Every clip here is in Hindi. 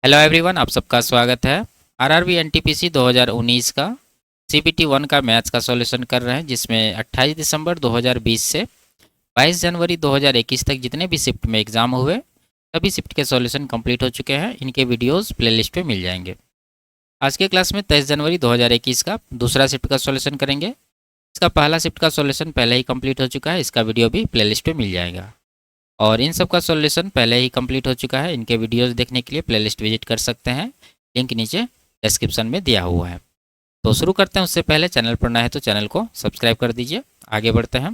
हेलो एवरीवन, आप सबका स्वागत है। आरआरबी एनटीपीसी 2019 का सीपीटी 1 का मैथ्स का सॉल्यूशन कर रहे हैं, जिसमें 28 दिसंबर 2020 से 22 जनवरी 2021 तक जितने भी शिफ्ट में एग्ज़ाम हुए सभी शिफ्ट के सॉल्यूशन कंप्लीट हो चुके हैं। इनके वीडियोस प्लेलिस्ट पे मिल जाएंगे। आज के क्लास में 23 जनवरी 2021 का दूसरा शिफ्ट का सॉल्यूशन करेंगे। इसका पहला शिफ्ट का सॉल्यूशन पहले ही कंप्लीट हो चुका है, इसका वीडियो भी प्लेलिस्ट पे मिल जाएगा। और इन सब का सॉल्यूशन पहले ही कंप्लीट हो चुका है। इनके वीडियोस देखने के लिए प्लेलिस्ट विजिट कर सकते हैं, लिंक नीचे डिस्क्रिप्शन में दिया हुआ है। तो शुरू करते हैं। उससे पहले चैनल पर नया है तो चैनल को सब्सक्राइब कर दीजिए। आगे बढ़ते हैं।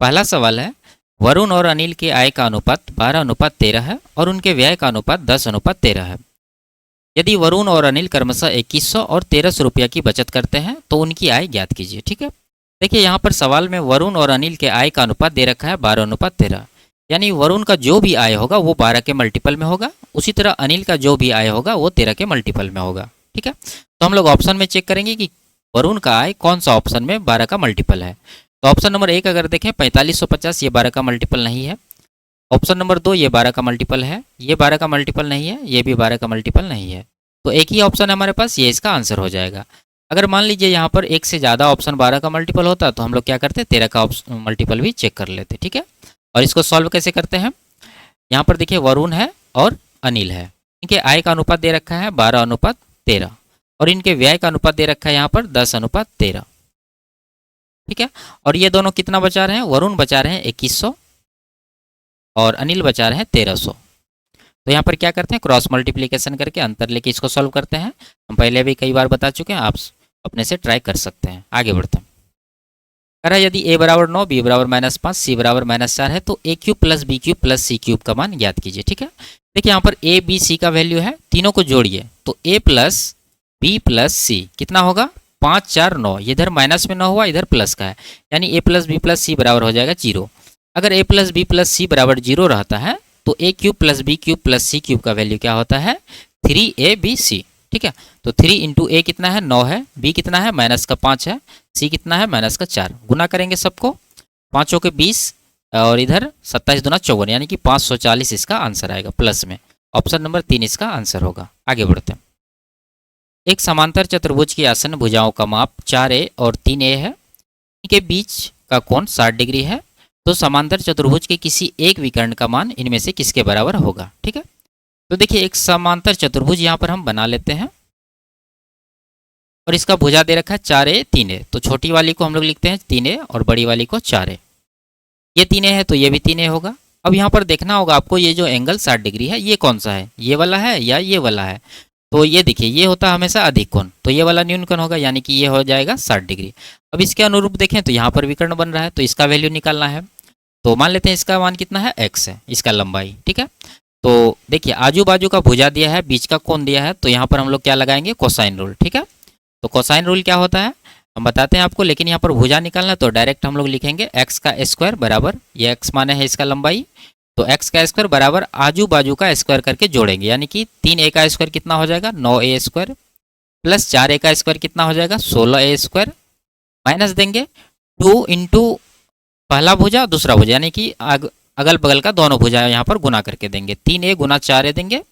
पहला सवाल है, वरुण और अनिल के आय का अनुपात 12:13 है और उनके व्यय का अनुपात 10:13 है। यदि वरुण और अनिल क्रमशः 2100 और 1300 रुपया की बचत करते हैं तो उनकी आय ज्ञात कीजिए। ठीक है, देखिए यहाँ पर सवाल में वरुण और अनिल के आय का अनुपात दे रखा है 12:13, यानी वरुण का जो भी आय होगा वो 12 के मल्टीपल में होगा, उसी तरह अनिल का जो भी आय होगा वो 13 के मल्टीपल में होगा। ठीक है, तो हम लोग ऑप्शन में चेक करेंगे कि वरुण का आय कौन सा ऑप्शन में 12 का मल्टीपल है। तो ऑप्शन नंबर 1 अगर देखें 4550, ये 12 का मल्टीपल नहीं है। ऑप्शन नंबर 2 ये 12 का मल्टीपल है, ये 12 का मल्टीपल नहीं है, ये भी 12 का मल्टीपल नहीं है। तो एक ही ऑप्शन है हमारे पास, ये इसका आंसर हो जाएगा। अगर मान लीजिए यहाँ पर एक से ज़्यादा ऑप्शन 12 का मल्टीपल होता तो हम लोग क्या करते, 13 का मल्टीपल भी चेक कर लेते। ठीक है, और इसको सॉल्व कैसे करते हैं। यहाँ पर देखिए वरुण है और अनिल है, इनके आय का अनुपात दे रखा है 12:13 और इनके व्यय का अनुपात दे रखा है यहाँ पर 10:13। ठीक है, और ये दोनों कितना बचा रहे हैं, वरुण बचा रहे हैं 2100 और अनिल बचा रहे हैं 1300। तो यहाँ पर क्या करते हैं, क्रॉस मल्टीप्लिकेशन करके अंतर लेके इसको सॉल्व करते हैं। हम पहले भी कई बार बता चुके हैं, आप अपने से ट्राई कर सकते हैं। आगे बढ़ते हैं। कह रहा है यदि a बराबर 9, b बराबर -5, c बराबर -4 है तो a cube plus B cube plus C cube का मान ज्ञात कीजिए। ठीक है, देखिए यहाँ पर a b c का वैल्यू है, तीनों को जोड़िए तो a प्लस बी प्लस सी कितना होगा, 5 4 9। इधर माइनस में 9 हुआ, इधर प्लस का है, यानी a plus B plus C बराबर हो जाएगा 0। अगर a plus B plus C बराबर 0 रहता है तो a cube plus B cube plus C cube का वैल्यू क्या होता है, 3ab। ठीक है, तो 3 इंटू ए कितना है, 9 है, बी कितना है -5 है, सी कितना है -4। गुना करेंगे सबको, 5 के 20 और इधर 27 दूना 54, यानी कि 540 इसका आंसर आएगा प्लस में। ऑप्शन नंबर 3 इसका आंसर होगा। आगे बढ़ते हैं। एक समांतर चतुर्भुज की आसन भुजाओं का माप 4a और 3a है, इनके बीच का कोण 60 डिग्री है। तो समांतर चतुर्भुज के किसी एक विकर्ण का मान इनमें से किसके बराबर होगा। ठीक है, तो देखिए एक समांतर चतुर्भुज यहाँ पर हम बना लेते हैं और इसका भुजा दे रखा है 4a 3a। तो छोटी वाली को हम लोग लिखते हैं 3a और बड़ी वाली को 4a। ये 3a है तो ये भी 3a होगा। अब यहाँ पर देखना होगा आपको, ये जो एंगल 60 डिग्री है ये कौन सा है, ये वाला है या ये वाला है। तो ये देखिए ये होता है हमेशा अधिक कोण, तो ये वाला न्यून कोण होगा, यानी कि ये हो जाएगा 60 डिग्री। अब इसके अनुरूप देखें तो यहाँ पर विकर्ण बन रहा है, तो इसका वैल्यू निकालना है। तो मान लेते हैं इसका मान कितना है, x है, इसका लंबाई। ठीक है, तो देखिए आजू बाजू का भुजा दिया है, बीच का कोण दिया है, तो यहाँ पर हम लोग क्या लगाएंगे, कोसाइन रूल। ठीक है, तो कोसाइन रूल क्या होता है हम बताते हैं आपको, लेकिन यहाँ पर भुजा निकालना है तो डायरेक्ट हम लोग लिखेंगे x का स्क्वायर बराबर, ये x माने है इसका लंबाई, तो x का स्क्वायर बराबर आजू बाजू का स्क्वायर करके जोड़ेंगे, यानी कि 3a का स्क्वायर कितना हो जाएगा, 9a स्क्वायर प्लस 4a का स्क्वायर कितना हो जाएगा, 16a स्क्वायर, माइनस देंगे 2 इंटू पहला भुजा दूसरा भुजा, यानी कि अगल बगल का दोनों भुजा यहाँ पर गुना करके देंगे, 3a गुना 4a देंगे।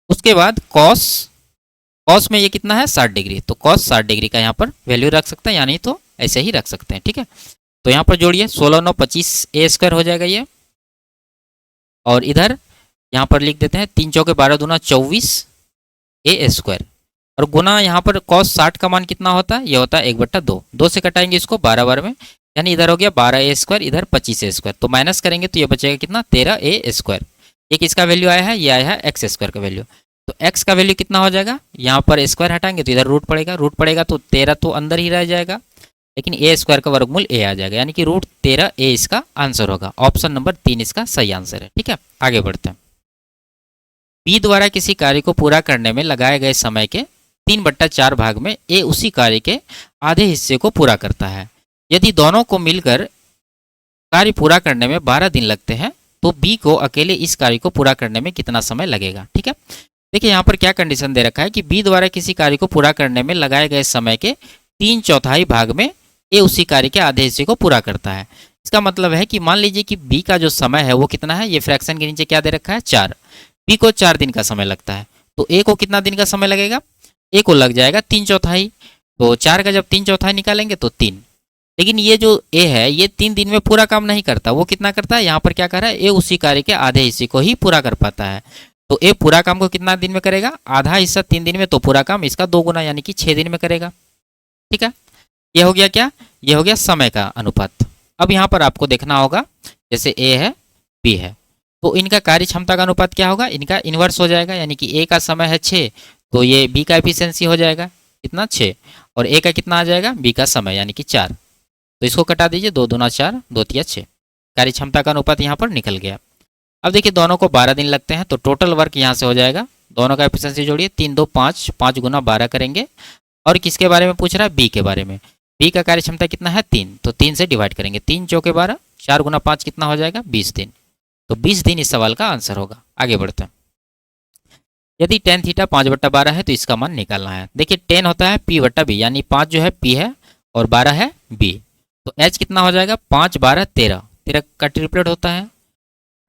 उसके बाद कॉस में ये कितना है 60 डिग्री, तो कॉस 60 डिग्री का यहाँ पर वैल्यू रख सकते हैं, यानी तो ऐसे ही रख सकते हैं। ठीक है, तो यहाँ पर जोड़िए 16 9 25 a स्क्वायर हो जाएगा ये, और इधर यहाँ पर लिख देते हैं 3 चौके 12 दूना 24 a स्क्वायर, और गुना यहाँ पर कॉस 60 का मान कितना होता है, ये होता है 1/2, 2 से कटाएंगे इसको 12 बार में, यानी इधर हो गया 12a स्क्वायर, इधर 25a स्क्वायर, तो माइनस करेंगे तो ये बचेगा कितना 13a स्क्वायर। ये किसका वैल्यू आया है, ये आया है x स्क्वायर का वैल्यू। तो x का वैल्यू कितना हो जाएगा, यहाँ पर स्क्वायर हटाएंगे तो इधर रूट पड़ेगा, रूट पड़ेगा तो 13 तो अंदर ही रह जाएगा, लेकिन a स्क्वायर का वर्गमूल a आ जाएगा, यानी कि √13a इसका आंसर होगा। ऑप्शन नंबर 3 इसका सही आंसर है। ठीक है, आगे बढ़ते हैं। b द्वारा किसी कार्य को पूरा करने में लगाए गए समय के 3/4 भाग में a उसी कार्य के आधे हिस्से को पूरा करता है। यदि दोनों को मिलकर कार्य पूरा करने में 12 दिन लगते हैं तो बी को अकेले इस कार्य को पूरा करने में कितना समय लगेगा। ठीक है, देखिए यहाँ पर क्या कंडीशन दे रखा है कि बी द्वारा किसी कार्य को पूरा करने में लगाए गए समय के 3/4 भाग में ए उसी कार्य के आधे हिस्से को पूरा करता है। इसका मतलब है कि मान लीजिए कि बी का जो समय है वो कितना है, ये फ्रैक्शन के नीचे क्या दे रखा है 4, बी को 4 दिन का समय लगता है, तो ए को कितना दिन का समय लगेगा? ए को लग जाएगा 3/4। तो 4 का जब 3/4 निकालेंगे तो 3। लेकिन ये जो ए है ये 3 दिन में पूरा काम नहीं करता, वो कितना करता है? यहाँ पर क्या कर रहा है? ए उसी कार्य के आधे हिस्से को ही पूरा कर पाता है। तो ए पूरा काम को कितना दिन में करेगा? आधा हिस्सा 3 दिन में, तो पूरा काम इसका 2 गुना यानी कि 6 दिन में करेगा। ठीक है, ये हो गया क्या? ये हो गया समय का अनुपात। अब यहाँ पर आपको देखना होगा, जैसे ए है बी है, तो इनका कार्य क्षमता का अनुपात क्या होगा? इनका इन्वर्स हो जाएगा, यानी कि ए का समय है 6, तो ये बी का एफिशिएंसी हो जाएगा कितना? 6। और ए का कितना आ जाएगा? बी का समय यानी कि 4। तो इसको कटा दीजिए, 2 दूना 4, 2 तिया 6। कार्य क्षमता का अनुपात यहाँ पर निकल गया। अब देखिए दोनों को 12 दिन लगते हैं, तो टोटल वर्क यहाँ से हो जाएगा, दोनों का एफिशिएंसी जोड़िए, 3 2 5, 5 गुना 12 करेंगे। और किसके बारे में पूछ रहा है? बी के बारे में। बी का कार्य क्षमता कितना है? 3, तो 3 से डिवाइड करेंगे, 3 चौके 12, 4 गुना 5 कितना हो जाएगा? 20 दिन। तो 20 दिन इस सवाल का आंसर होगा। आगे बढ़ते हैं। यदि tan थीटा 5/12 है तो इसका मान निकालना है। देखिए tan होता है p/b, यानी 5 जो है p है और 12 है b। तो h कितना हो जाएगा? 5 12 13, 13 का ट्रिपलेट होता है,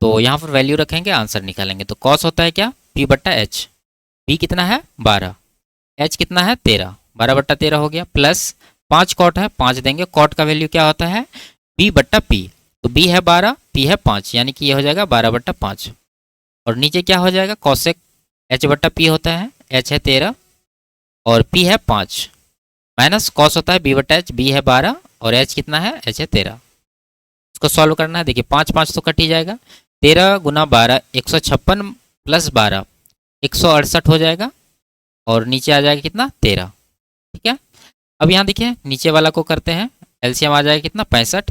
तो यहाँ पर वैल्यू रखेंगे, आंसर निकालेंगे। तो कॉस होता है क्या? p/h। b कितना है? 12, h कितना है? 13, 12/13 हो गया, प्लस 5 कॉट है, 5 देंगे, कॉट का वैल्यू क्या होता है? b/p। तो b है 12, p है 5, यानी कि ये हो जाएगा 12/5। और नीचे क्या हो जाएगा? कॉसेक h/p होता है, h है 13 और p है 5, माइनस कॉस होता है b/h, b है 12 और h कितना है? h है 13। इसको सॉल्व करना है। देखिए 5 5 तो कट ही जाएगा, 13 गुना 12 156 प्लस 12 168 हो जाएगा, और नीचे आ जाएगा कितना? 13। ठीक है, अब यहाँ देखिए नीचे वाला को करते हैं, एलसीएम आ जाएगा कितना? 65,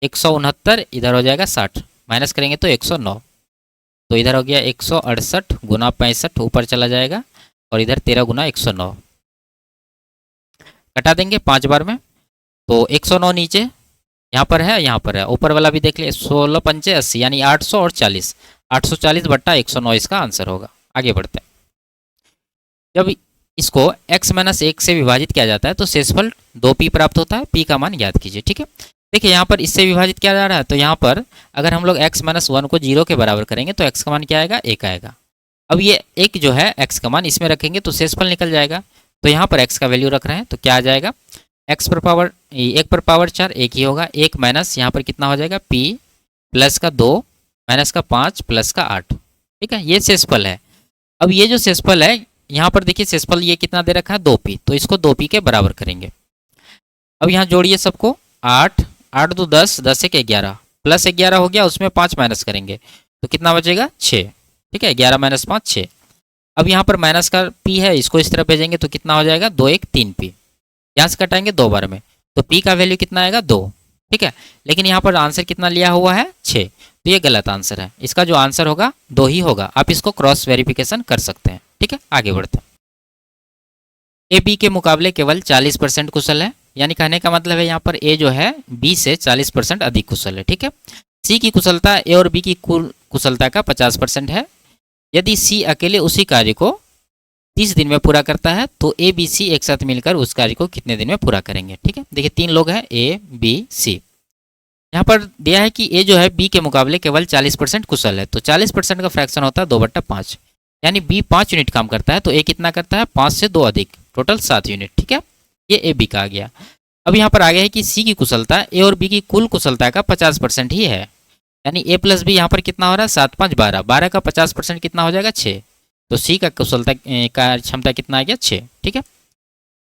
169 इधर हो जाएगा 60, माइनस करेंगे तो 109, तो इधर हो गया 168 गुना 65 ऊपर चला जाएगा, और इधर 13 गुना 109 कटा देंगे 5 बार में, तो 109 नीचे यहाँ पर है, यहाँ पर है, ऊपर वाला भी देख लिया, 16 पंचे 80, यानी 800 और 40, 840/109 इसका आंसर होगा। आगे बढ़ते हैं। जब इसको x-1 से विभाजित किया जाता है तो शेषफल 2p प्राप्त होता है। p का मान ज्ञात कीजिए। ठीक है, देखिए यहाँ पर इससे विभाजित किया जा रहा है, तो यहाँ पर अगर हम लोग x-1 को 0 के बराबर करेंगे तो x का मान क्या आएगा? 1 आएगा। अब ये एक जो है x का मान इसमें रखेंगे तो शेषफल निकल जाएगा, तो यहाँ पर x का वैल्यू रख रहे हैं, तो क्या आ जाएगा? 1 पर पावर 4 एक ही होगा, 1 माइनस यहाँ पर कितना हो जाएगा? p प्लस का 2 माइनस का 5 प्लस का 8। ठीक है, ये शेषफल है। अब ये जो शेषफल है यहाँ पर देखिए, शेषफल ये कितना दे रखा है? 2p, तो इसको 2p के बराबर करेंगे। अब यहाँ जोड़िए सबको, 8 8 2 10, 10 1 11 प्लस 11 हो गया, उसमें 5 माइनस करेंगे तो कितना बचेगा? 6। ठीक है, 11 माइनस 5 6। अब यहाँ पर माइनस का p है, इसको इस तरफ भेजेंगे तो कितना हो जाएगा? 2 1 3p। यहाँ से कटाएंगे 2 बार में, तो p का वैल्यू कितना आएगा? 2। ठीक है, लेकिन यहाँ पर आंसर कितना लिया हुआ है? 6, तो ये गलत आंसर है। इसका जो आंसर होगा 2 ही होगा। आप इसको क्रॉस वेरिफिकेशन कर सकते हैं। ठीक है, आगे बढ़ते हैं। ए बी के मुकाबले केवल 40% कुशल है, यानी कहने का मतलब है यहाँ पर ए जो है बी से 40% अधिक कुशल है। ठीक है, सी की कुशलता ए और बी की कुल कुशलता का 50% है। यदि सी अकेले उसी कार्य को 30 दिन में पूरा करता है तो ए बी सी एक साथ मिलकर उस कार्य को कितने दिन में पूरा करेंगे? ठीक है, देखिए 3 लोग हैं, ए बी सी। यहाँ पर दिया है कि ए जो है बी के मुकाबले केवल 40% कुशल है, तो 40% का फ्रैक्शन होता है 2/5, यानी बी 5 यूनिट काम करता है तो ए कितना करता है? 5 से 2 अधिक, टोटल 7 यूनिट। ठीक है, ये ए बी का आ गया। अब यहाँ पर आ गया है कि सी की कुशलता ए और बी की कुल कुशलता का 50% ही है, यानी ए प्लस बी यहाँ पर कितना हो रहा है? 7 5 12, 12 का 50% कितना हो जाएगा? 6। तो सी का कुशलता का क्षमता कितना आ गया? 6। ठीक है,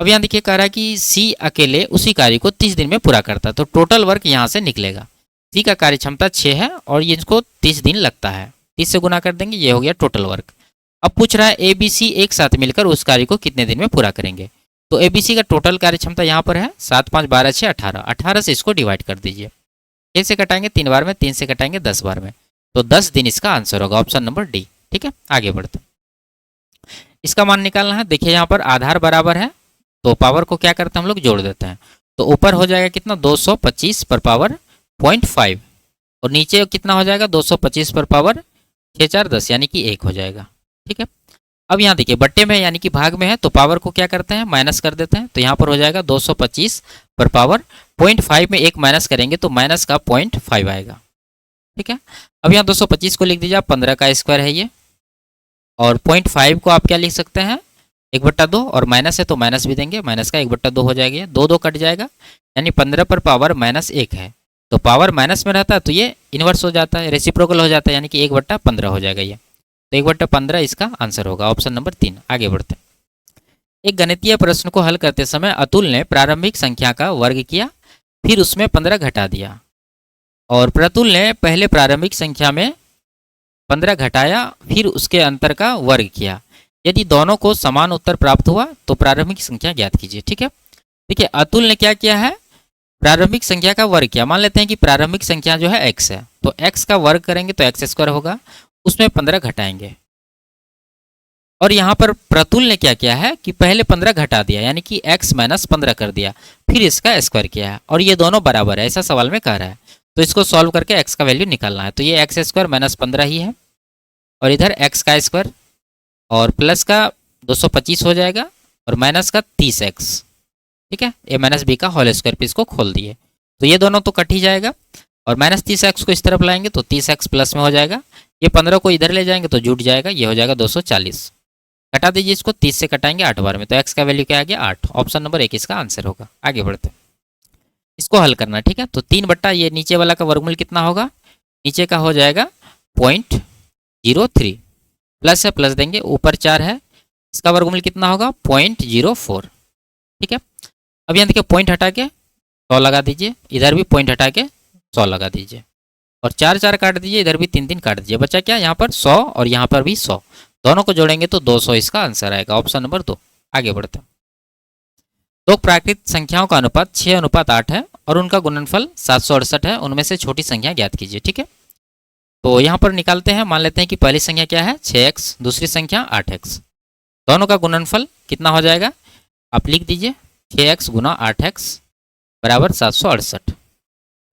अब यहाँ देखिए कह रहा है कि सी अकेले उसी कार्य को 30 दिन में पूरा करता है, तो टोटल वर्क यहाँ से निकलेगा। सी का कार्य क्षमता 6 है और ये इसको 30 दिन लगता है, 30 से गुना कर देंगे, ये हो गया टोटल वर्क। अब पूछ रहा है ए बी सी एक साथ मिलकर उस कार्य को कितने दिन में पूरा करेंगे? तो ए बी सी का टोटल कार्य क्षमता यहाँ पर है 7 5 12 6 18, 18 से इसको डिवाइड कर दीजिए, 6 से कटाएंगे 3 बार में, 3 से कटाएंगे 10 बार में, तो 10 दिन इसका आंसर होगा, ऑप्शन नंबर डी। ठीक है, आगे बढ़ते हैं। इसका मान निकालना है। देखिए यहाँ पर आधार बराबर है तो पावर को क्या करते हैं हम लोग? जोड़ देते हैं, तो ऊपर हो जाएगा कितना? 225 पर पावर 0.5 और नीचे कितना हो जाएगा? 225 पर पावर 6 4 10, यानी कि 1 हो जाएगा। ठीक है, अब यहाँ देखिए बट्टे में यानी कि भाग में है तो पावर को क्या करते हैं? माइनस कर देते हैं, तो यहाँ पर हो जाएगा 225 पर पावर 0.5 में 1 माइनस करेंगे तो माइनस का 0.5 आएगा। ठीक है, अब यहाँ 225 को लिख दीजिए आप, 15 का स्क्वायर है ये, और 0.5 को आप क्या लिख सकते हैं, 1/2, और माइनस है तो माइनस भी देंगे, माइनस का 1/2 हो जाएगा, 2 कट जाएगा, यानी 15 पर पावर -1 है। तो पावर माइनस में रहता है तो ये इन्वर्स हो जाता है, रेसिप्रोकल हो जाता है, यानी कि 1/15 हो जाएगा ये। तो 1/15 इसका आंसर होगा, ऑप्शन नंबर 3। आगे बढ़ते हैं। एक गणितीय प्रश्न को हल करते समय अतुल ने प्रारंभिक संख्या का वर्ग किया, फिर उसमें 15 घटा दिया, और प्रतुल ने पहले प्रारंभिक संख्या में 15 घटाया, फिर उसके अंतर का वर्ग किया। यदि दोनों को समान उत्तर प्राप्त हुआ तो प्रारंभिक संख्या ज्ञात कीजिए। ठीक है, देखिए अतुल ने क्या किया है, प्रारंभिक संख्या का वर्ग किया। मान लेते हैं कि प्रारंभिक संख्या जो है x है, तो x का वर्ग करेंगे तो x² होगा, उसमें 15 घटाएंगे। और यहाँ पर प्रतुल ने क्या किया है कि पहले 15 घटा दिया, यानी कि x - 15 कर दिया, फिर इसका स्क्वायर किया है, और ये दोनों बराबर है, ऐसा सवाल में कह रहा है। तो इसको सॉल्व करके x का वैल्यू निकालना है। तो ये x² - 15 ही है, और इधर x का स्क्वायर और प्लस का 225 हो जाएगा, और माइनस का 30x। ठीक है, a - b का होल स्क्वायर पे इसको खोल दिए, तो ये दोनों तो कट ही जाएगा, और -30x को इस तरफ लाएंगे तो 30x प्लस में हो जाएगा, ये 15 को इधर ले जाएंगे तो जुट जाएगा, ये हो जाएगा 240। घटा दीजिए इसको, 30 से कटाएंगे 8 बार में, तो x का वैल्यू क्या आ गया, 8। ऑप्शन नंबर 1 इसका आंसर होगा। आगे बढ़ते हैं, इसको हल करना। ठीक है, तो 3 बट्टा ये नीचे वाला का वर्गमूल कितना होगा, नीचे का हो जाएगा 0.03, प्लस है प्लस देंगे, ऊपर 4 है, इसका वर्गमूल कितना होगा 0.04। ठीक है, अब यहाँ देखिए पॉइंट हटा के 100 लगा दीजिए, इधर भी पॉइंट हटा के 100 लगा दीजिए, और 4 4 काट दीजिए, इधर भी 3 3 काट दीजिए, बचा क्या यहाँ पर 100 और यहाँ पर भी 100, दोनों को जोड़ेंगे तो 200 इसका आंसर आएगा, ऑप्शन नंबर 2। आगे बढ़ते हैं। दो प्राकृतिक संख्याओं का अनुपात 6:8 है और उनका गुणनफल 768 है, उनमें से छोटी संख्या ज्ञात कीजिए। ठीक है, तो यहाँ पर निकालते हैं। मान लेते हैं कि पहली संख्या क्या है 6x, दूसरी संख्या 8x, दोनों का गुणनफल कितना हो जाएगा, आप लिख दीजिए 6x गुना 8x बराबर 768।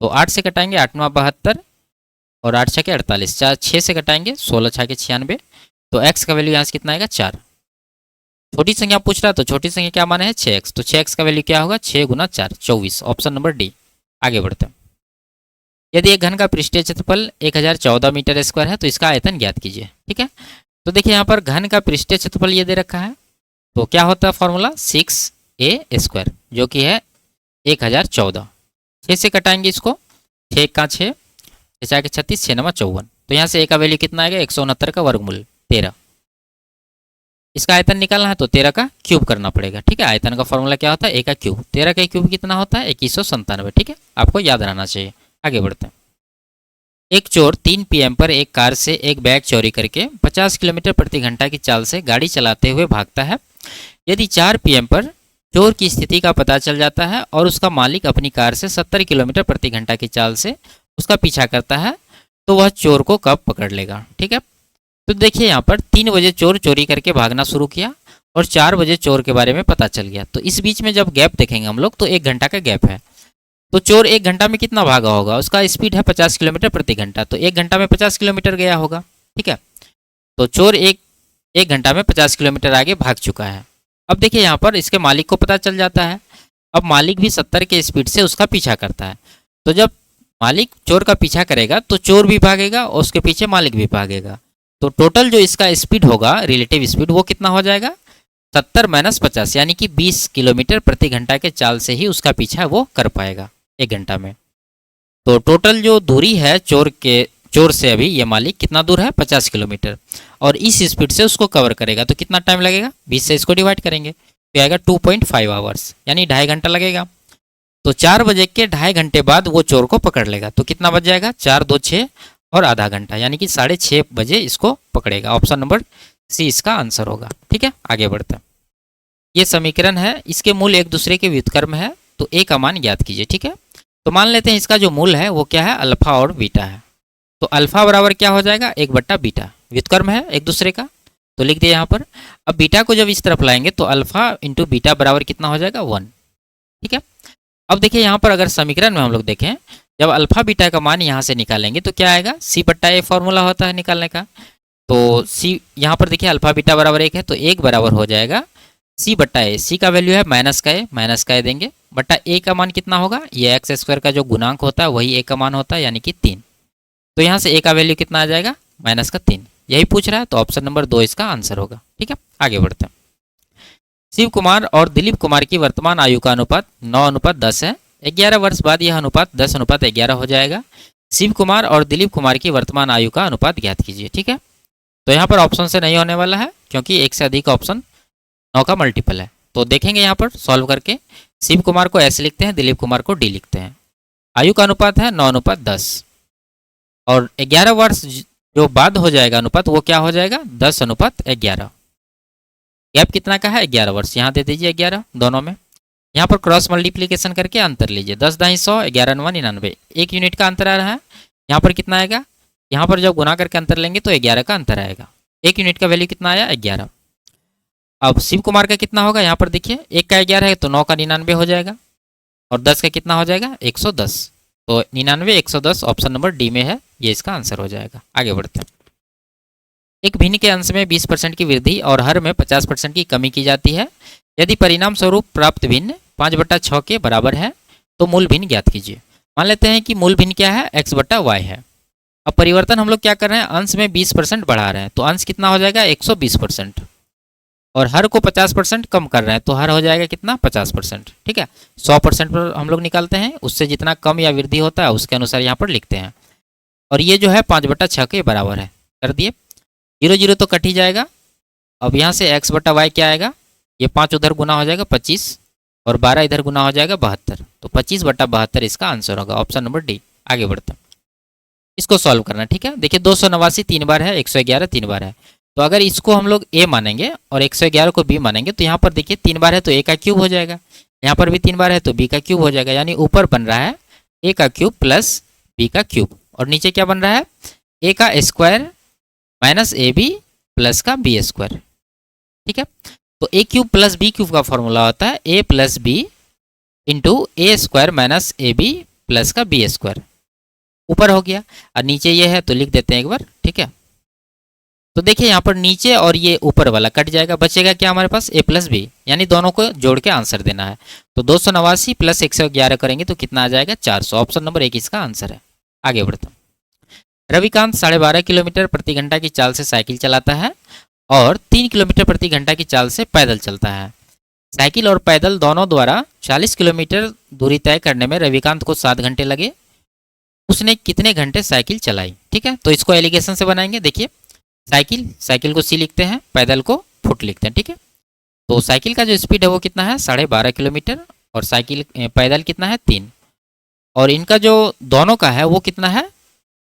तो 8 से कटाएंगे 8 9 72, और 8 6 के 48, 6 से कटाएंगे 16 6 के 96, तो x का वैल्यू यहाँ से कितना आएगा 4। छोटी संख्या पूछ रहा है तो छोटी संख्या क्या माना है 6x, तो 6x का वैल्यू क्या होगा 6 गुना 4 24, ऑप्शन नंबर डी। आगे बढ़ते हैं। यदि एक घन का पृष्ठीय क्षेत्रफल 1014 मीटर स्क्वायर है तो इसका आयतन ज्ञात कीजिए। ठीक है, तो देखिए यहाँ पर घन का पृष्ठीय क्षेत्रफल ये दे रखा है, तो क्या होता है फॉर्मूला 6a², जो कि है 1014। 6 से कटाएंगे इसको, 6 का 6, 6 के 36, 6 9 54, तो यहाँ से a का वैल्यू कितना आएगा 169 का वर्गमूल 13। इसका आयतन निकालना है तो 13 का क्यूब करना पड़ेगा। ठीक है, आयतन का फॉर्मूला क्या होता है a का क्यूब, 13 का क्यूब कितना होता है 2197। ठीक है, आपको याद रहना चाहिए। आगे बढ़ते हैं। एक चोर 3 PM पर एक कार से एक बैग चोरी करके 50 किलोमीटर प्रति घंटा की चाल से गाड़ी चलाते हुए भागता है। यदि 4 PM पर चोर की स्थिति का पता चल जाता है और उसका मालिक अपनी कार से 70 किलोमीटर प्रति घंटा की चाल से उसका पीछा करता है, तो वह चोर को कब पकड़ लेगा। ठीक है, तो देखिए यहाँ पर 3 बजे चोर चोरी करके भागना शुरू किया और 4 बजे चोर के बारे में पता चल गया, तो इस बीच में जब गैप देखेंगे हम लोग तो 1 घंटा का गैप है। तो चोर 1 घंटा में कितना भागा होगा, उसका स्पीड है 50 किलोमीटर प्रति घंटा, तो 1 घंटा में 50 किलोमीटर गया होगा। ठीक है, तो चोर एक घंटा में 50 किलोमीटर आगे भाग चुका है। अब देखिए यहाँ पर इसके मालिक को पता चल जाता है, अब मालिक भी 70 के स्पीड से उसका पीछा करता है, तो जब मालिक चोर का पीछा करेगा तो चोर भी भागेगा और उसके पीछे मालिक भी भागेगा, तो टोटल जो इसका स्पीड होगा रिलेटिव स्पीड वो कितना हो जाएगा 70 - 50, यानी कि 20 किलोमीटर प्रति घंटा के चाल से ही उसका पीछा वो कर पाएगा 1 घंटा में। तो टोटल जो दूरी है चोर से अभी ये मालिक कितना दूर है 50 किलोमीटर, और इस स्पीड से उसको कवर करेगा तो कितना टाइम लगेगा, 20 से इसको डिवाइड करेंगे तो आएगा 2.5 आवर्स, यानी 2.5 घंटा लगेगा। तो 4 बजे के 2.5 घंटे बाद वो चोर को पकड़ लेगा, तो कितना बच जाएगा 4 2 6 और आधा घंटा, यानी कि 6:30 बजे इसको पकड़ेगा। ऑप्शन नंबर सी इसका आंसर होगा। ठीक है, आगे बढ़ते हैं। ये समीकरण है, इसके मूल एक दूसरे के व्युत्क्रम है, तो ए का मान ज्ञात कीजिए। ठीक है, तो मान लेते हैं इसका जो मूल है वो क्या है अल्फा और बीटा है, तो अल्फा बराबर क्या हो जाएगा 1/बीटा, व्युत्क्रम है एक दूसरे का, तो लिख दिया यहाँ पर। अब बीटा को जब इस तरफ लाएंगे तो अल्फा इंटू बीटा बराबर कितना हो जाएगा 1। ठीक है, अब देखिए यहाँ पर अगर समीकरण में हम लोग देखें, जब अल्फा बीटा का मान यहाँ से निकालेंगे तो क्या आएगा c/a फॉर्मूला होता है निकालने का, तो c यहाँ पर देखिए अल्फा बीटा बराबर 1 है, तो 1 बराबर हो जाएगा c/a। c का वैल्यू है माइनस का ए देंगे, बट्टा a का मान कितना होगा, ये x² का जो गुणांक होता है वही a का मान होता है, यानी कि 3, तो यहाँ से a का वैल्यू कितना आ जाएगा -3। यही पूछ रहा है, तो ऑप्शन नंबर 2 इसका आंसर होगा। ठीक है, आगे बढ़ते हैं। शिव कुमार और दिलीप कुमार की वर्तमान आयु का अनुपात 9:10 है। 11 वर्ष बाद यह अनुपात 10:11 हो जाएगा। शिव कुमार और दिलीप कुमार की वर्तमान आयु का अनुपात ज्ञात कीजिए। ठीक है, तो यहाँ पर ऑप्शन से नहीं होने वाला है क्योंकि एक से अधिक ऑप्शन 9 का मल्टीपल है। तो देखेंगे यहाँ पर सॉल्व करके, शिव कुमार को S लिखते हैं, दिलीप कुमार को D लिखते हैं। आयु का अनुपात है 9:10 और 11 वर्ष जो बाद हो जाएगा अनुपात वो क्या हो जाएगा 10:11। गैप कितना का है 11 वर्ष, यहाँ दे दीजिए 11 दोनों में। यहाँ पर क्रॉस मल्टीप्लीकेशन करके अंतर लीजिए, 10 दाई 100, 11 9 99, 1 यूनिट का अंतर आ रहा है। यहाँ पर कितना आएगा, यहाँ पर जब गुना करके अंतर लेंगे तो 11 का अंतर आएगा। 1 यूनिट का वैल्यू कितना आया 11। अब शिव कुमार का कितना होगा, यहाँ पर देखिए 1 का 11 है तो 9 का 99 हो जाएगा और 10 का कितना हो जाएगा 110। तो 99 110 ऑप्शन नंबर डी में है, ये इसका आंसर हो जाएगा। आगे बढ़ते हैं। एक भिन्न के अंश में 20% की वृद्धि और हर में 50% की कमी की जाती है। यदि परिणाम स्वरूप प्राप्त भिन्न 5/6 के बराबर है तो मूल भिन्न ज्ञात कीजिए। मान लेते हैं कि मूल भिन्न क्या है x/y है। अब परिवर्तन हम लोग क्या कर रहे हैं, अंश में 20% बढ़ा रहे हैं तो अंश कितना हो जाएगा 120% और हर को 50% कम कर रहे हैं तो हर हो जाएगा कितना 50%। ठीक है, 100% पर हम लोग निकालते हैं, उससे जितना कम या वृद्धि होता है उसके अनुसार यहाँ पर लिखते हैं। और ये जो है 5/6 के बराबर है, कर दिए। 0 0 तो कट ही जाएगा। अब यहाँ से x/y क्या आएगा, ये 5 उधर गुना हो जाएगा 25 और 12 इधर गुना हो जाएगा 72, तो 25/72 इसका आंसर होगा, ऑप्शन नंबर डी। आगे बढ़ते हैं, इसको सॉल्व करना। ठीक है, देखिए 289 3 बार है, 111 3 बार है, तो अगर इसको हम लोग a मानेंगे और 111 को b मानेंगे तो यहाँ पर देखिए 3 बार है तो a का क्यूब हो जाएगा, यहाँ पर भी 3 बार है तो b का क्यूब हो जाएगा, यानी ऊपर बन रहा है a का क्यूब प्लस b का क्यूब और नीचे क्या बन रहा है a का स्क्वायर माइनस AB प्लस का B स्क्वायर। ठीक है, तो a cube plus b cube का फॉर्मूला होता है a plus B into A square minus AB plus का B स्क्वायर। ऊपर हो गया और नीचे ये है तो लिख देते हैं एक बार। ठीक है, तो देखिए यहाँ पर नीचे और ये ऊपर वाला कट जाएगा, बचेगा क्या हमारे पास a प्लस बी, यानी दोनों को जोड़ के आंसर देना है। तो 289 प्लस 111 करेंगे तो कितना आ जाएगा 400, ऑप्शन नंबर 1 इसका आंसर है। आगे बढ़ते हैं। रविकांत 12.5 किलोमीटर प्रति घंटा की चाल से साइकिल चलाता है और 3 किलोमीटर प्रति घंटा की चाल से पैदल चलता है। साइकिल और पैदल दोनों द्वारा 40 किलोमीटर दूरी तय करने में रविकांत को 7 घंटे लगे। उसने कितने घंटे साइकिल चलाई। ठीक है, तो इसको एलिगेशन से बनाएंगे। देखिए साइकिल को सी लिखते हैं, पैदल को फुट लिखते हैं। ठीक है, तो साइकिल का जो स्पीड है वो कितना है 12.5 किलोमीटर और साइकिल पैदल कितना है 3, और इनका जो दोनों का है वो कितना है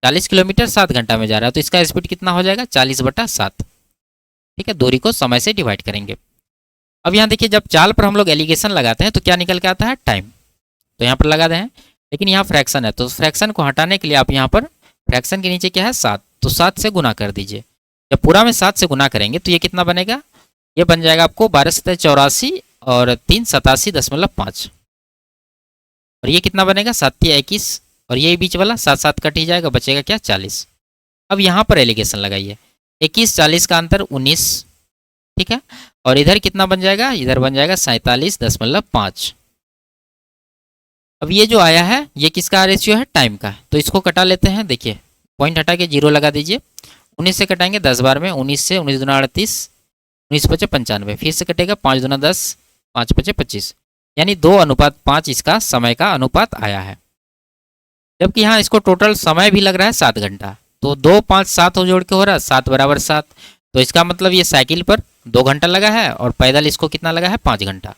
40 किलोमीटर 7 घंटा में जा रहा है, तो इसका स्पीड कितना हो जाएगा 40/7। ठीक है, दूरी को समय से डिवाइड करेंगे। अब यहाँ देखिए जब चाल पर हम लोग एलिगेशन लगाते हैं तो क्या निकल के आता है टाइम, तो यहाँ पर लगा दें, लेकिन यहाँ फ्रैक्शन है तो फ्रैक्शन को हटाने के लिए आप यहाँ पर फ्रैक्शन के नीचे क्या है 7, तो 7 से गुना कर दीजिए। जब पूरा में 7 से गुना करेंगे तो ये कितना बनेगा, ये बन जाएगा आपको 12×7 = 84 और 3 87.5 और ये कितना बनेगा 7 21 और ये बीच वाला 7 7 कट ही जाएगा, बचेगा क्या 40। अब यहाँ पर एलिगेशन लगाइए, 21 40 का अंतर 19। ठीक है, और इधर कितना बन जाएगा, इधर बन जाएगा 47.5। अब ये जो आया है ये किसका रेशियो है टाइम का, तो इसको कटा लेते हैं। देखिए पॉइंट हटा के 0 लगा दीजिए। 19 से कटाएंगे 10 बार में, 19 से 19 दूना 38, 19 × 5 = 95, फिर से कटेगा 5 दूना 10, 5 × 5 = 25, यानी 2:5 इसका समय का अनुपात आया है। जबकि यहाँ इसको टोटल समय भी लग रहा है 7 घंटा, तो 2 5 7 जोड़ के हो रहा है 7 = 7, तो इसका मतलब ये साइकिल पर 2 घंटा लगा है और पैदल इसको कितना लगा है 5 घंटा,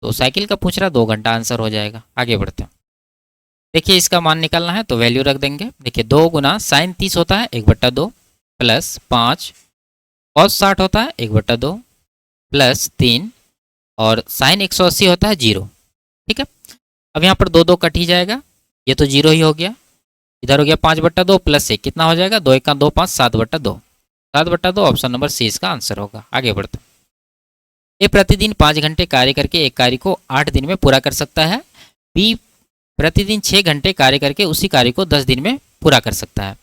तो साइकिल का पूछ रहा 2 घंटा आंसर हो जाएगा। आगे बढ़ते हैं। देखिए इसका मान निकालना है तो वैल्यू रख देंगे। देखिए 2 × sin 30 होता है 1/2 प्लस 5 cos 60 होता है 1/2 प्लस 3 और sin 180 होता है 0। ठीक है, अब यहाँ पर 2 2 कट ही जाएगा, ये तो 0 ही हो गया। इधर हो गया 5/2 प्लस 1 कितना हो जाएगा 2 1 2 5 7/2, 7/2 ऑप्शन नंबर सी इसका आंसर होगा। आगे बढ़ते हैं। ए प्रतिदिन 5 घंटे कार्य करके एक कार्य को 8 दिन में पूरा कर सकता है। बी प्रतिदिन 6 घंटे कार्य करके उसी कार्य को 10 दिन में पूरा कर सकता है।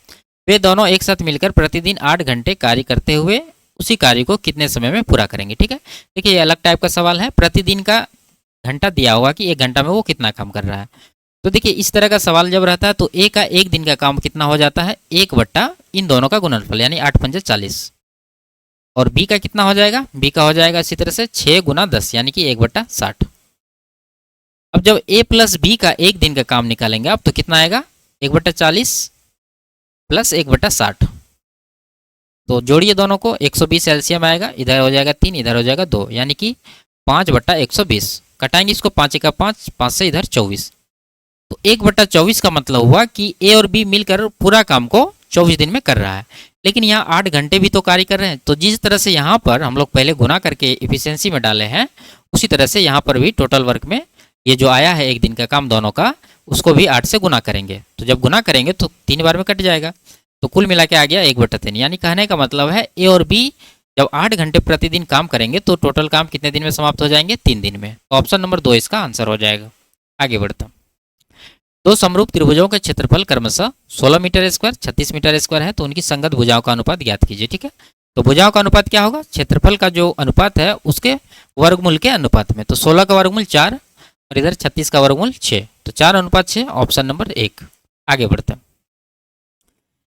वे दोनों एक साथ मिलकर प्रतिदिन 8 घंटे कार्य करते हुए उसी कार्य को कितने समय में पूरा करेंगे। ठीक है, देखिए ये अलग टाइप का सवाल है। प्रतिदिन का घंटा दिया होगा कि 1 घंटा में वो कितना काम कर रहा है, तो देखिए इस तरह का सवाल जब रहता है तो ए का एक दिन का काम कितना हो जाता है, 1 बट्टा इन दोनों का गुणनफल यानी 8 पंजे 40। और बी का कितना हो जाएगा, बी का हो जाएगा इसी तरह से 6 गुना 10 यानी कि 1/60। अब जब ए प्लस बी का एक दिन का काम निकालेंगे आप तो कितना आएगा, 1/40 प्लस 1/60। तो जोड़िए दोनों को, 120 एलसीएम आएगा, इधर हो जाएगा 3, इधर हो जाएगा 2 यानी कि 5/120। कटाएंगे इसको, 5 का 5, 5 से इधर 24। तो 1/24 का मतलब हुआ कि ए और बी मिलकर पूरा काम को 24 दिन में कर रहा है। लेकिन यहाँ 8 घंटे भी तो कार्य कर रहे हैं। तो जिस तरह से यहाँ पर हम लोग पहले गुना करके इफिशियंसी में डाले हैं, उसी तरह से यहाँ पर भी टोटल वर्क में ये जो आया है एक दिन का काम दोनों का, उसको भी 8 से गुना करेंगे। तो जब गुना करेंगे तो 3 बार में कट जाएगा। तो कुल मिला के आ गया 1/3। यानी कहने का मतलब है ए और बी जब 8 घंटे प्रतिदिन काम करेंगे तो टोटल काम कितने दिन में समाप्त हो जाएंगे, 3 दिन में। तो ऑप्शन नंबर 2 इसका आंसर हो जाएगा। आगे बढ़ता हूं। दो समरूप त्रिभुजों के क्षेत्रफल क्रमशः 16 मीटर स्क्वायर 36 मीटर स्क्वायर है, तो उनकी संगत भुजाओं का अनुपात ज्ञात कीजिए। ठीक है, तो भुजाओं का अनुपात क्या होगा, क्षेत्रफल का जो अनुपात है उसके वर्गमूल के अनुपात में। तो 16 का वर्गमूल 4 और इधर 36 का वर्गमूल 6, तो 4:6, ऑप्शन नंबर 1। आगे बढ़ते हैं।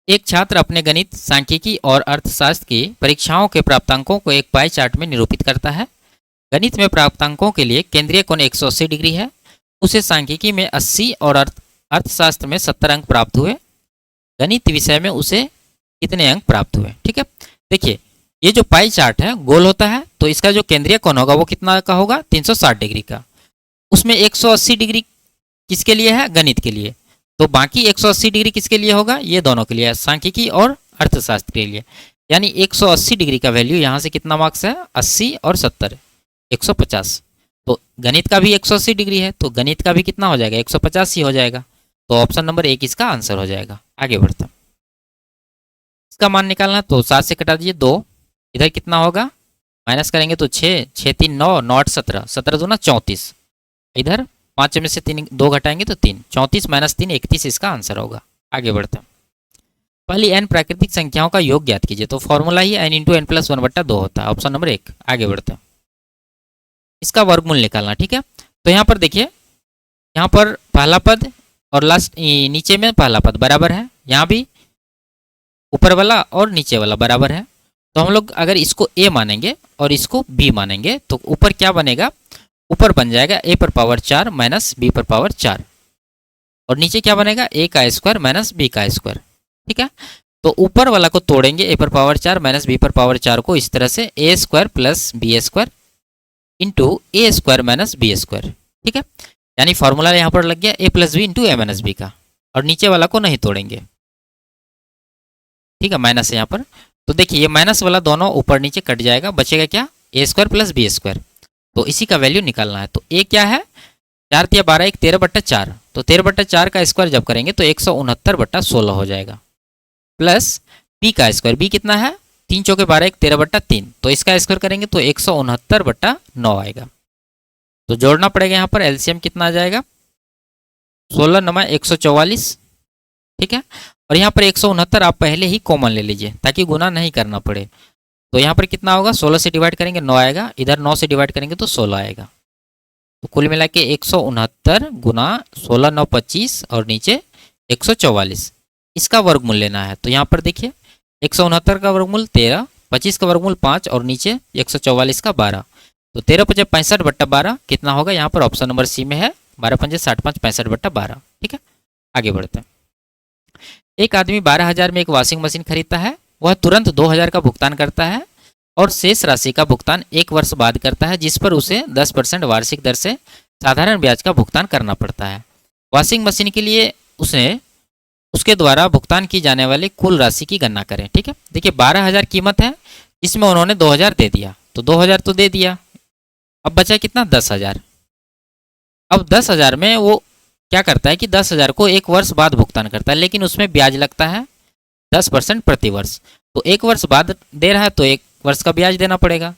एक छात्र अपने गणित, सांख्यिकी और अर्थशास्त्र की परीक्षाओं के प्राप्तांकों को एक पाई चार्ट में निरूपित करता है। गणित में प्राप्तांकों के लिए केंद्रीय कोण 180 डिग्री है। उसे सांख्यिकी में 80 और अर्थशास्त्र में 70 अंक प्राप्त हुए। गणित विषय में उसे कितने अंक प्राप्त हुए। ठीक है, देखिए ये जो पाई चार्ट है गोल होता है, तो इसका जो केंद्रीय कोण होगा वो कितना का होगा, 360 डिग्री का। उसमें 180 डिग्री किसके लिए है, गणित के लिए। तो बाकी 180 डिग्री किसके लिए होगा, ये दोनों के लिए है, सांख्यिकी और अर्थशास्त्र के लिए। यानी 180 डिग्री का वैल्यू यहाँ से कितना मार्क्स है, 80 और 70, 150। तो गणित का भी 180 डिग्री है, तो गणित का भी कितना हो जाएगा, 150 ही हो जाएगा। तो ऑप्शन नंबर 1 इसका आंसर हो जाएगा। आगे बढ़ते हैं। इसका मान निकालना, तो 7 से कटा दीजिए 2, इधर कितना होगा, माइनस करेंगे तो 6, 6 3 9, 9 8 17, 17 दूना 34, इधर 5 में से 3 2 घटाएंगे तो 3, 34 माइनस 3 31 इसका आंसर होगा। आगे बढ़ते हैं। पहली n प्राकृतिक संख्याओं का योग ज्ञात कीजिए। तो फॉर्मूला ही n इंटू एन प्लस 1/2 होता है, ऑप्शन नंबर 1। आगे बढ़ते हैं। इसका वर्गमूल निकालना। ठीक है, तो यहाँ पर देखिए, यहाँ पर पहला पद और लास्ट नीचे में पहला पद बराबर है, यहाँ भी ऊपर वाला और नीचे वाला बराबर है। तो हम लोग अगर इसको a मानेंगे और इसको b मानेंगे तो ऊपर क्या बनेगा, ऊपर बन जाएगा a पर पावर 4 माइनस b पर पावर 4, और नीचे क्या बनेगा, a का स्क्वायर माइनस b का स्क्वायर। ठीक है, तो ऊपर वाला को तोड़ेंगे, a पर पावर 4 माइनस b पर पावर 4 को इस तरह से, a square plus b square into A square minus B square. ठीक है, यानी फॉर्मूला यहाँ पर लग गया a plus B into A minus B का, और नीचे वाला को नहीं तोड़ेंगे। ठीक है, माइनस है यहाँ पर। तो देखिए ये माइनस वाला दोनों ऊपर नीचे कट जाएगा, बचेगा क्या, ए स्क्वायर प्लस बी स्क्वायर। तो इसी का वैल्यू निकालना है। तो ए क्या है, 4 या 12 1 13/4, तो 13/4 का स्क्वायर जब करेंगे तो 169/16 हो जाएगा, प्लस बी का स्क्वायर, बी कितना है, 3 चौके 12 1 13/3, तो इसका स्क्वायर करेंगे तो 169/9 आएगा। तो जोड़ना पड़ेगा यहाँ पर, एलसीएम कितना आ जाएगा, 16 9 144। ठीक है, और यहाँ पर 169 आप पहले ही कॉमन ले लीजिए ताकि गुना नहीं करना पड़े। तो यहाँ पर कितना होगा, 16 से डिवाइड करेंगे 9 आएगा, इधर 9 से डिवाइड करेंगे तो 16 आएगा। तो कुल मिला के 169 गुना 16 9 25 और नीचे 144, इसका वर्गमूल लेना है। तो यहाँ पर देखिए 169 का वर्गमूल 13, 25 का वर्गमूल 5 और नीचे 144 का 12, तो 13 5 65/12 कितना होगा, यहाँ पर ऑप्शन नंबर सी में है 12 5 60 5 65/12। ठीक है, आगे बढ़ते हैं। एक आदमी 12,000 में एक वॉशिंग मशीन खरीदता है, वह तुरंत 2,000 का भुगतान करता है और शेष राशि का भुगतान 1 वर्ष बाद करता है, जिस पर उसे 10% वार्षिक दर से साधारण ब्याज का भुगतान करना पड़ता है। वॉशिंग मशीन के लिए उसके द्वारा भुगतान की जाने वाली कुल राशि की गणना करें। ठीक है, देखिए 12,000 कीमत है, इसमें उन्होंने 2,000 दे दिया, तो 2,000 तो दे दिया, अब बचा कितना, 10,000। अब 10,000 में वो क्या करता है कि 10,000 को 1 वर्ष बाद भुगतान करता है, लेकिन उसमें ब्याज लगता है 10% प्रति वर्ष। तो 1 वर्ष बाद दे रहा है तो 1 वर्ष का ब्याज देना पड़ेगा।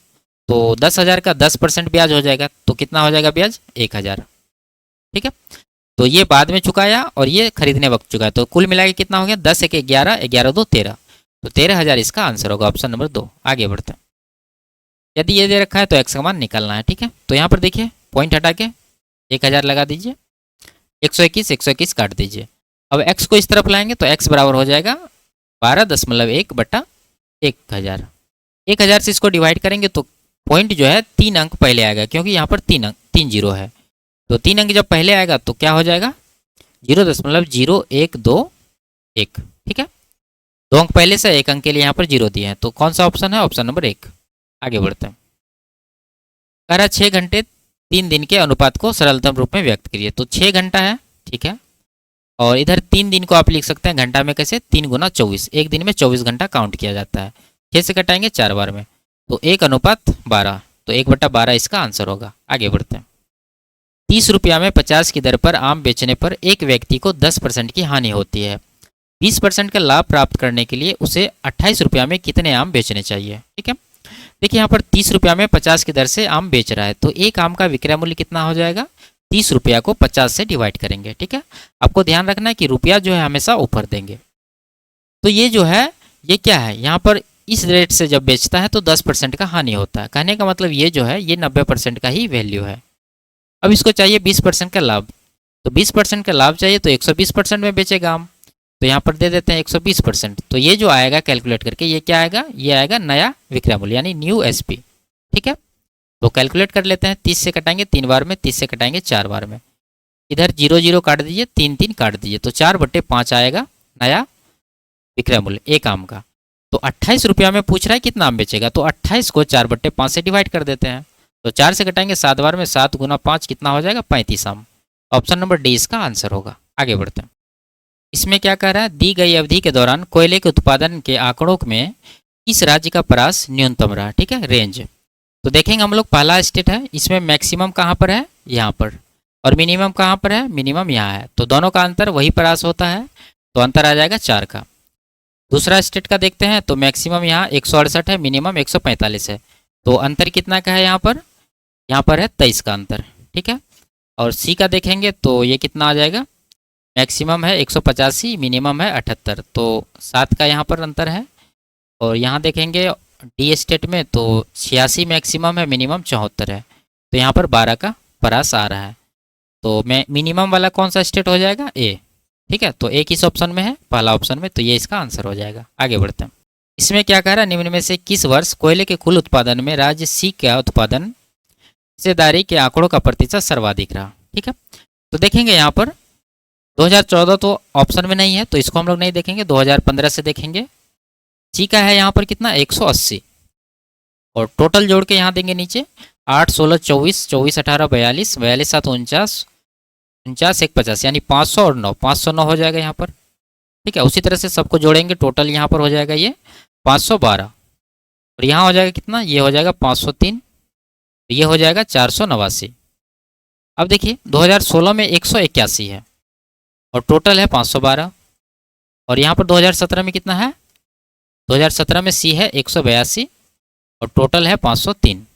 तो 10,000 का 10% ब्याज हो जाएगा, तो कितना हो जाएगा ब्याज, 1,000। ठीक है, तो ये बाद में चुकाया और ये खरीदने वक्त चुकाया, तो कुल मिला के कितना हो गया, 10 1 11, 11 2 13, तो 13,000 इसका आंसर होगा, ऑप्शन नंबर 2। आगे बढ़ते हैं। यदि ये दे रखा है तो एक्स का मान निकालना है। ठीक है, तो यहाँ पर देखिए पॉइंट हटा के 1,000 लगा दीजिए, 121 काट दीजिए। अब x को इस तरफ लाएंगे तो x बराबर हो जाएगा 12.1/1000। 1000 से इसको डिवाइड करेंगे तो पॉइंट जो है 3 अंक पहले आएगा, क्योंकि यहाँ पर 3 जीरो है। तो 3 अंक जब पहले आएगा तो क्या हो जाएगा 0.0121। ठीक है, 2 अंक पहले से 1 अंक के लिए यहाँ पर 0 दिए हैं, तो कौन सा ऑप्शन है, ऑप्शन नंबर 1। आगे बढ़ते हैं। कह रहा 6 घंटे 3 दिन के अनुपात को सरलतम रूप में व्यक्त करिए। तो 6 घंटा है, ठीक है, और इधर 3 दिन को आप लिख सकते हैं घंटा में कैसे, 3 गुना 24। एक दिन में 24 घंटा काउंट किया जाता है। 6 से कटाएंगे 4 बार में, तो 1:12, तो 1/12 इसका आंसर होगा। आगे बढ़ते हैं। 30 रुपया में 50 की दर पर आम बेचने पर एक व्यक्ति को 10% की हानि होती है। 20% का लाभ प्राप्त करने के लिए उसे 28 रुपया में कितने आम बेचने चाहिए। ठीक है, देखिए यहाँ पर 30 रुपया में 50 की दर से आम बेच रहा है, तो एक आम का विक्रय मूल्य कितना हो जाएगा, 30 रुपया को 50 से डिवाइड करेंगे। ठीक है, आपको ध्यान रखना है कि रुपया जो है हमेशा ऊपर देंगे। तो ये जो है ये क्या है, यहाँ पर इस रेट से जब बेचता है तो 10% का हानि होता है। कहने का मतलब ये जो है ये 90% का ही वैल्यू है। अब इसको चाहिए 20% का लाभ, तो 20% का लाभ चाहिए तो 120% में बेचेगा आम। तो यहाँ पर दे देते हैं 120%। तो ये जो आएगा कैलकुलेट करके ये क्या आएगा, ये आएगा नया विक्रय मूल्य यानी न्यू एसपी। ठीक है, तो कैलकुलेट कर लेते हैं। 30 से कटाएंगे 3 बार में, 30 से कटाएंगे 4 बार में, इधर 0 0 काट दीजिए, 3 3 काट दीजिए, तो 4/5 आएगा नया विक्रय मूल्य एक आम का। तो 28 रुपया में पूछ रहा है कितना आम बेचेगा, तो 28 को 4/5 से डिवाइड कर देते हैं। तो 4 से कटाएंगे 7 बार में, 7 गुना 5 कितना हो जाएगा 35 आम। ऑप्शन नंबर डी इसका आंसर होगा। आगे बढ़ते हैं। इसमें क्या कह रहा है, दी गई अवधि के दौरान कोयले के उत्पादन के आंकड़ों में किस राज्य का परास न्यूनतम रहा। ठीक है, रेंज। तो देखेंगे हम लोग पहला स्टेट है, इसमें मैक्सिमम कहाँ पर है, यहाँ पर, और मिनिमम कहाँ पर है, मिनिमम यहाँ है। तो दोनों का अंतर वही परास होता है, तो अंतर आ जाएगा 4 का। दूसरा स्टेट का देखते हैं, तो मैक्सिमम यहाँ 168 है, मिनिमम 145 है, तो अंतर कितना का है यहाँ पर है 23 का अंतर। ठीक है, और सी का देखेंगे तो ये कितना आ जाएगा, मैक्सिमम है 185, मिनिमम है 78, तो 7 का यहाँ पर अंतर है। और यहाँ देखेंगे डी स्टेट में तो 86 मैक्सिमम है, मिनिमम 74 है, तो यहाँ पर 12 का परास आ रहा है। तो मैं मिनिमम वाला कौन सा स्टेट हो जाएगा, ए। ठीक है, तो ए किस ऑप्शन में है, पहला ऑप्शन में, तो ये इसका आंसर हो जाएगा। आगे बढ़ते हैं। इसमें क्या कह रहा है, निम्न में से किस वर्ष कोयले के कुल उत्पादन में राज्य सी का उत्पादन हिस्सेदारी के आंकड़ों का प्रतिशत सर्वाधिक रहा। ठीक है, तो देखेंगे यहाँ पर 2014 तो ऑप्शन में नहीं है, तो इसको हम लोग नहीं देखेंगे, 2015 से देखेंगे। सी का है यहाँ पर कितना 180, और टोटल जोड़ के यहाँ देंगे नीचे 8 16 24 24 18 42 42 7 49 49 1 50, यानी 500 और 9 509 हो जाएगा यहाँ पर। ठीक है, उसी तरह से सबको जोड़ेंगे, टोटल यहाँ पर हो जाएगा ये 512, और यहाँ हो जाएगा कितना, ये हो जाएगा 503, ये हो जाएगा 489। अब देखिए 2016 में 181 है और टोटल है 512, और यहाँ पर 2017 में कितना है, 2017 में सी है 182 और टोटल है 503,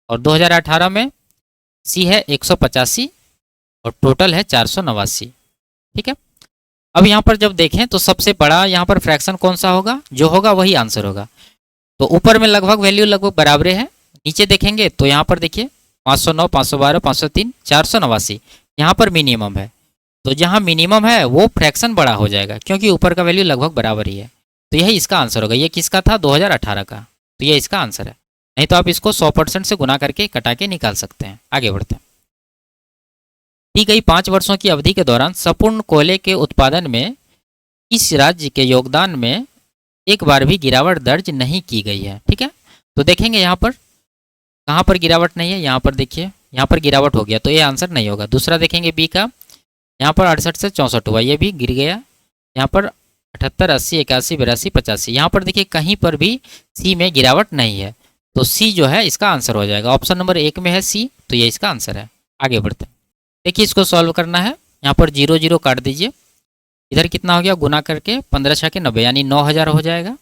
और 2018 में सी है 185 और टोटल है 489। ठीक है, अब यहाँ पर जब देखें तो सबसे बड़ा यहाँ पर फ्रैक्शन कौन सा होगा, जो होगा वही आंसर होगा। तो ऊपर में लगभग वैल्यू लगभग बराबर है, नीचे देखेंगे तो यहाँ पर देखिए 509 512 503 489 यहाँ पर मिनिमम है, तो जहाँ मिनिमम है वो फ्रैक्शन बड़ा हो जाएगा, क्योंकि ऊपर का वैल्यू लगभग बराबर ही है। तो यही इसका आंसर होगा। ये किसका था, 2018 का, तो ये इसका आंसर है। नहीं तो आप इसको 100% से गुना करके कटा के निकाल सकते हैं। आगे बढ़ते हैं। दी गई 5 वर्षों की अवधि के दौरान संपूर्ण कोयले के उत्पादन में इस राज्य के योगदान में एक बार भी गिरावट दर्ज नहीं की गई है। ठीक है, तो देखेंगे यहाँ पर कहाँ पर गिरावट नहीं है, यहाँ पर देखिए यहाँ पर गिरावट हो गया, तो ये आंसर नहीं होगा। दूसरा देखेंगे बी का, यहाँ पर 68 से 64 हुआ, ये भी गिर गया। यहाँ पर 78 80 81 82 85, यहाँ पर देखिए कहीं पर भी सी में गिरावट नहीं है, तो सी जो है इसका आंसर हो जाएगा। ऑप्शन नंबर 1 में है सी, तो ये इसका आंसर है। आगे बढ़ते हैं। देखिए इसको सॉल्व करना है, यहाँ पर 0 0 काट दीजिए, इधर कितना हो गया, गुना करके 15 6 के 90 यानी 9000 हो जाएगा।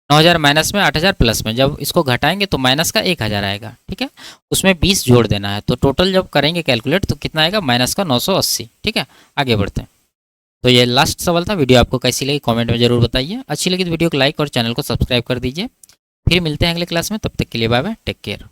9000 माइनस में 8000 प्लस में, जब इसको घटाएंगे तो माइनस का 1000 आएगा। ठीक है, उसमें 20 जोड़ देना है, तो टोटल जब करेंगे कैलकुलेट तो कितना आएगा, माइनस का 980। ठीक है, आगे बढ़ते हैं। तो ये लास्ट सवाल था। वीडियो आपको कैसी लगी कमेंट में जरूर बताइए। अच्छी लगी तो वीडियो को लाइक और चैनल को सब्सक्राइब कर दीजिए। फिर मिलते हैं अगले क्लास में, तब तक के लिए बाय बाय, टेक केयर।